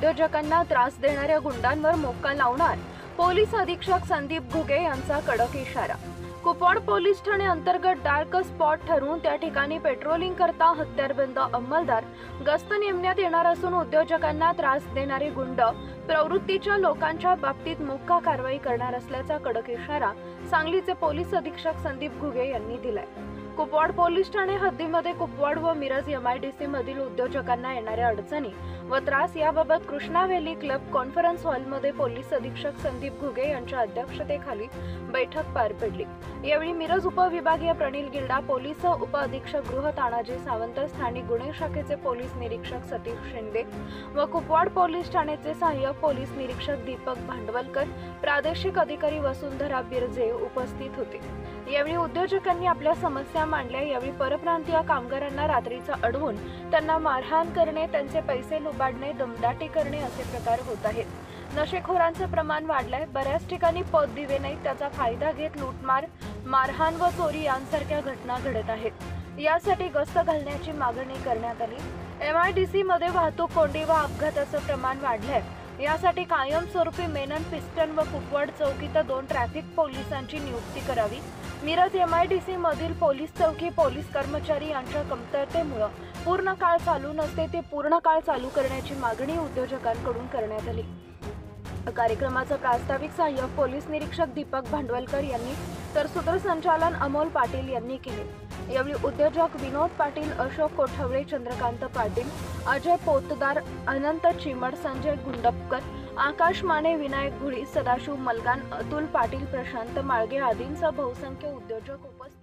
उद्योजकांना त्रास देणाऱ्या गुंडांवर मोक्का लावणार, पोलीस अधीक्षक संदीप घुगे यांचा कडक इशारा। कुपवाड पोलीस ठाणे अंतर्गत डार्क स्पॉट ठरवून त्या ठिकाणी पेट्रोलिंग करता हत्यारबंद अंमलदार गस्त नेमण्यात येणार असून उद्योजकांना त्रास देणारे गुंड प्रवृत्तीच्या लोकांच्या बाबतीत मोक्का कारवाई करणार असल्याचा कडक इशारा सांगलीचे पोलीस अधीक्षक संदीप घुगे यांनी दिलाय। कुपवाड पोलीस ठाणे हद्दीमध्ये कुपवाड व मिरज MIDC मधील उद्योजकांना येणाऱ्या अडचणी व त्रास याबाबत कृष्णा व्हॅली क्लब कॉन्फरन्स हॉलमध्ये पोलीस अधीक्षक संदीप घुगे यांच्या अध्यक्षतेखाली बैठक पार पडली। यावेळी मिरज उपविभागीय प्रणिल गिल्डा, पोलीस उप अधीक्षक गृह तानाजी सावंत, स्थानिक गुन्हे शाखेचे पोलीस निरीक्षक सतीश शिंदे व कुपवाड पोलीस ठाण्याचे सहाय्यक पोलीस निरीक्षक दीपक भांडवलकर, प्रादेशिक अधिकारी वसुंधरा बिरजे उपस्थित होते। यावेळी उद्योजकांनी आपल्या समस्या मांडल्या। यावेळी परप्रांतीय कामगारांना रात्रीचा अडवून त्यांना मारहाण करणे, त्यांचे पैसे लुबाडणे, दमदाटी करणे असे प्रकार होत आहेत। नशेखोरांचे प्रमाण वाढलंय। बऱ्याच ठिकाणी पद दिवे नाहीत, त्याचा फायदा घेत लूटमार, मारहाण व चोरी यांसारख्या घटना घडत आहेत। यासाठी गस्त घालण्याची मागणी करण्यात आली। MIDC मध्ये वाहतूक कोंडी व अपघाताचं प्रमाण वाढलंय। यासाठी कायमस्वरूपी मेनन, पिस्टन व कुपवाड चौकीत 2 ट्रॅफिक पोलिसांची नियुक्ती करावी। मिरज MIDC मधील पोलीस चौकी पोलीस कर्मचारी यांच्या कमतरतेमुळे पूर्ण काळ चालू नसते, ते पूर्ण काळ चालू करण्याची मागणी उद्योजकांकडून करण्यात आली। कार्यक्रमाचा प्रास्ताविक सहाय्यक पोलीस निरीक्षक दीपक भांडवलकर यांनी तर सूत्रसंचालन अमोल पाटील यांनी केले। यावेळी उद्योजक विनोद पाटील, अशोक कोठवळे, चंद्रकांत पाटील, अजय पोतदार, अनंत चिमड, संजय गुंडपकर, आकाश माने, विनायक घुडी, सदाशिव मलगान, अतुल पाटील, प्रशांत माळगे आदींसह बहुसंख्य उद्योजक उपस्थित